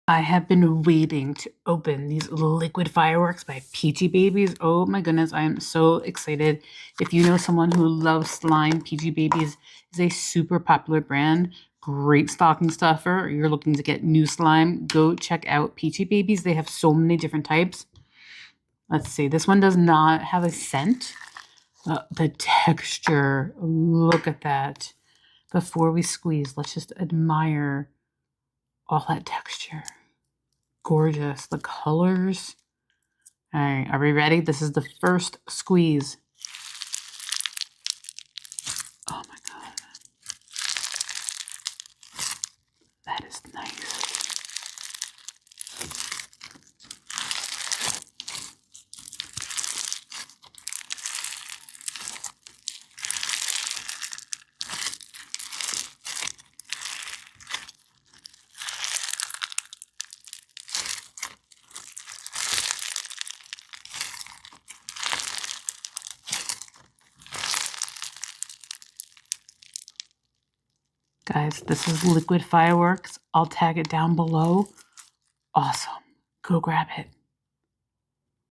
I have been waiting to open these liquid fireworks by Peachybbies. Oh my goodness, I am so excited. If you know someone who loves slime, Peachybbies is a super popular brand. Great stocking stuffer. Or you're looking to get new slime, go check out Peachybbies. They have so many different types. Let's see, this one does not have a scent. The texture, look at that. Before we squeeze, let's just admire all that texture. Gorgeous. The colors. All right, are we ready? This is the first squeeze. Oh my God. That is nice. Guys, this is liquid fireworks. I'll tag it down below. Awesome. Go grab it.